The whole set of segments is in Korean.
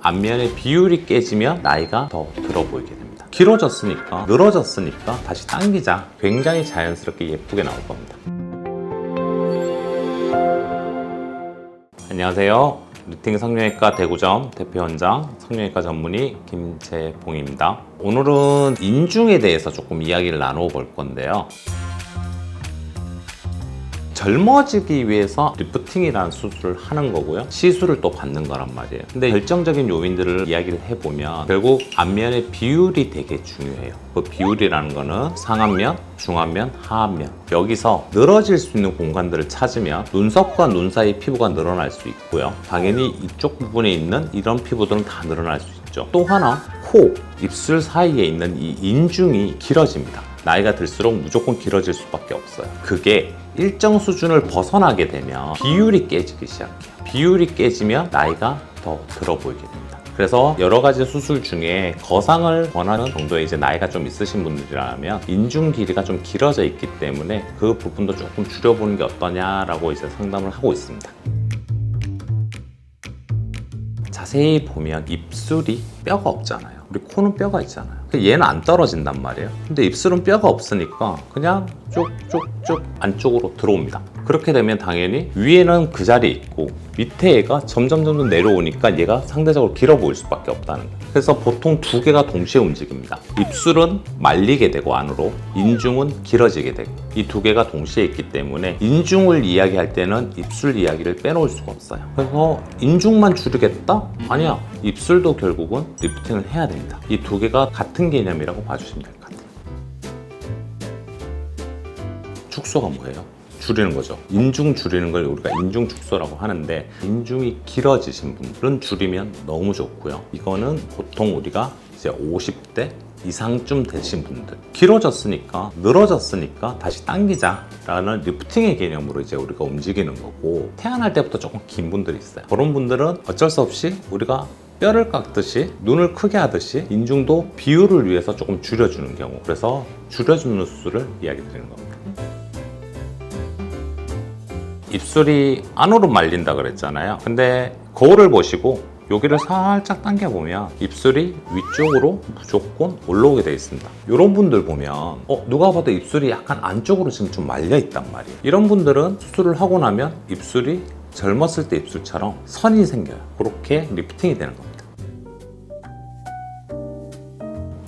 앞면의 비율이 깨지면 나이가 더 들어 보이게 됩니다. 길어졌으니까, 늘어졌으니까 다시 당기자. 굉장히 자연스럽게 예쁘게 나올 겁니다. 안녕하세요. 리팅 성형외과 대구점 대표원장 성형외과 전문의 김재봉입니다. 오늘은 인중에 대해서 조금 이야기를 나눠볼 건데요. 젊어지기 위해서 리프팅이라는 수술을 하는 거고요. 시술을 또 받는 거란 말이에요. 근데 결정적인 요인들을 이야기를 해보면 결국 앞면의 비율이 되게 중요해요. 그 비율이라는 거는 상안면, 중안면, 하안면. 여기서 늘어질 수 있는 공간들을 찾으면 눈썹과 눈 사이 피부가 늘어날 수 있고요. 당연히 이쪽 부분에 있는 이런 피부들은 다 늘어날 수 있죠. 또 하나, 코, 입술 사이에 있는 이 인중이 길어집니다. 나이가 들수록 무조건 길어질 수밖에 없어요. 그게 일정 수준을 벗어나게 되면 비율이 깨지기 시작해요. 비율이 깨지면 나이가 더 들어 보이게 됩니다. 그래서 여러 가지 수술 중에 거상을 원하는 정도의 이제 나이가 좀 있으신 분들이라면 인중 길이가 좀 길어져 있기 때문에 그 부분도 조금 줄여보는 게 어떠냐라고 이제 상담을 하고 있습니다. 자세히 보면 입술이 뼈가 없잖아요. 우리 코는 뼈가 있잖아요. 얘는 안 떨어진단 말이에요. 근데 입술은 뼈가 없으니까 그냥 쭉쭉쭉 안쪽으로 들어옵니다. 그렇게 되면 당연히 위에는 그 자리에 있고 밑에 얘가 점점 내려오니까 얘가 상대적으로 길어 보일 수밖에 없다는 거예요. 그래서 보통 두 개가 동시에 움직입니다. 입술은 말리게 되고 안으로, 인중은 길어지게 되고, 이 두 개가 동시에 있기 때문에 인중을 이야기할 때는 입술 이야기를 빼놓을 수가 없어요. 그래서 인중만 줄이겠다? 아니야. 입술도 결국은 리프팅을 해야 됩니다. 이 두 개가 같은 개념이라고 봐주시면 될 것 같아요. 축소가 뭐예요? 줄이는 거죠. 인중 줄이는 걸 우리가 인중 축소라고 하는데, 인중이 길어지신 분들은 줄이면 너무 좋고요. 이거는 보통 우리가 이제 50대 이상쯤 되신 분들, 길어졌으니까, 늘어졌으니까 다시 당기자라는 리프팅의 개념으로 이제 우리가 움직이는 거고, 태어날 때부터 조금 긴 분들이 있어요. 그런 분들은 어쩔 수 없이 우리가 뼈를 깎듯이, 눈을 크게 하듯이 인중도 비율을 위해서 조금 줄여주는 경우, 그래서 줄여주는 수술을 이야기 드리는 겁니다. 입술이 안으로 말린다 그랬잖아요. 근데 거울을 보시고 여기를 살짝 당겨보면 입술이 위쪽으로 무조건 올라오게 되어 있습니다. 이런 분들 보면 누가 봐도 입술이 약간 안쪽으로 지금 좀 말려 있단 말이에요. 이런 분들은 수술을 하고 나면 입술이 젊었을 때 입술처럼 선이 생겨요. 그렇게 리프팅이 되는 겁니다.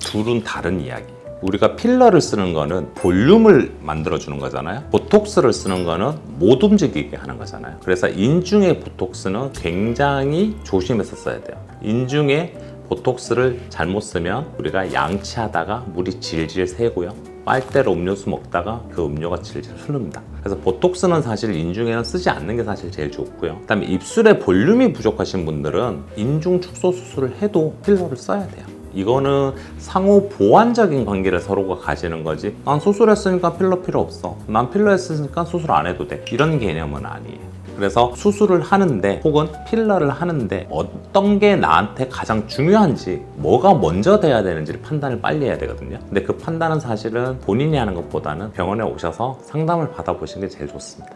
둘은 다른 이야기. 우리가 필러를 쓰는 거는 볼륨을 만들어주는 거잖아요. 보톡스를 쓰는 거는 못 움직이게 하는 거잖아요. 그래서 인중의 보톡스는 굉장히 조심해서 써야 돼요. 인중에 보톡스를 잘못 쓰면 우리가 양치하다가 물이 질질 새고요. 빨대로 음료수 먹다가 그 음료가 질질 흐릅니다. 그래서 보톡스는 사실 인중에는 쓰지 않는 게 사실 제일 좋고요. 그다음에 입술에 볼륨이 부족하신 분들은 인중 축소 수술을 해도 필러를 써야 돼요. 이거는 상호 보완적인 관계를 서로가 가지는 거지, 난 수술했으니까 필러 필요 없어, 난 필러 했으니까 수술 안 해도 돼, 이런 개념은 아니에요. 그래서 수술을 하는데 혹은 필러를 하는데 어떤 게 나한테 가장 중요한지, 뭐가 먼저 돼야 되는지를 판단을 빨리 해야 되거든요. 근데 그 판단은 사실은 본인이 하는 것보다는 병원에 오셔서 상담을 받아보시는 게 제일 좋습니다.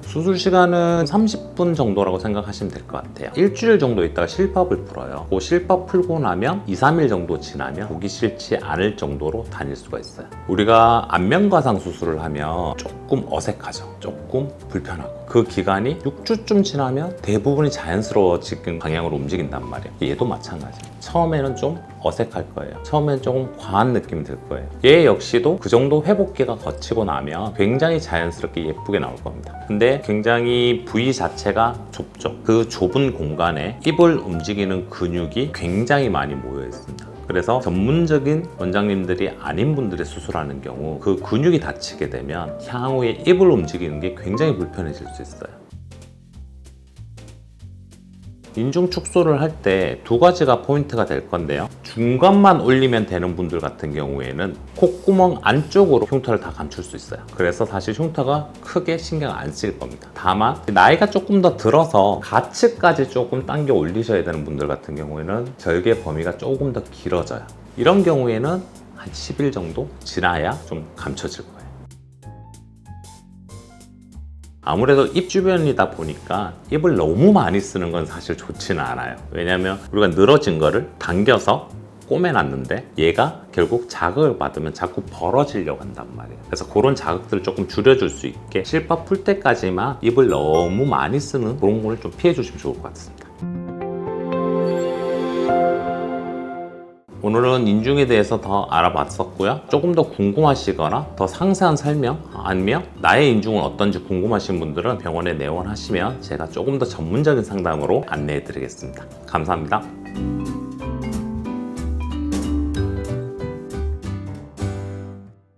수술 시간은 30분 정도라고 생각하시면 될 것 같아요. 일주일 정도 있다가 실밥을 풀어요. 그 실밥 풀고 나면 2, 3일 정도 지나면 보기 싫지 않을 정도로 다닐 수가 있어요. 우리가 안면과상 수술을 하면 조금 어색하죠. 조금 불편하고. 그 기간이 6주쯤 지나면 대부분이 자연스러워지는 방향으로 움직인단 말이에요. 얘도 마찬가지예요. 처음에는 좀 어색할 거예요. 처음엔 조금 과한 느낌이 들 거예요. 얘 역시도 그 정도 회복기가 거치고 나면 굉장히 자연스럽게 예쁘게 나올 겁니다. 근데 굉장히 부위 자체가 좁죠. 그 좁은 공간에 입을 움직이는 근육이 굉장히 많이 모여 있습니다. 그래서 전문적인 원장님들이 아닌 분들이 수술하는 경우 그 근육이 다치게 되면 향후에 입을 움직이는 게 굉장히 불편해질 수 있어요. 인중 축소를 할 때 두 가지가 포인트가 될 건데요. 중간만 올리면 되는 분들 같은 경우에는 콧구멍 안쪽으로 흉터를 다 감출 수 있어요. 그래서 사실 흉터가 크게 신경 안 쓰일 겁니다. 다만 나이가 조금 더 들어서 가츠까지 조금 당겨 올리셔야 되는 분들 같은 경우에는 절개 범위가 조금 더 길어져요. 이런 경우에는 한 10일 정도 지나야 좀 감춰질 거예요. 아무래도 입 주변이다 보니까 입을 너무 많이 쓰는 건 사실 좋지는 않아요. 왜냐하면 우리가 늘어진 거를 당겨서 꼬매놨는데 얘가 결국 자극을 받으면 자꾸 벌어지려고 한단 말이에요. 그래서 그런 자극들을 조금 줄여줄 수 있게 실밥 풀 때까지만 입을 너무 많이 쓰는 그런 거를 좀 피해 주시면 좋을 것 같습니다. 오늘은 인중에 대해서 더 알아봤었고요. 조금 더 궁금하시거나 더 상세한 설명 아니면 나의 인중은 어떤지 궁금하신 분들은 병원에 내원하시면 제가 조금 더 전문적인 상담으로 안내해 드리겠습니다. 감사합니다.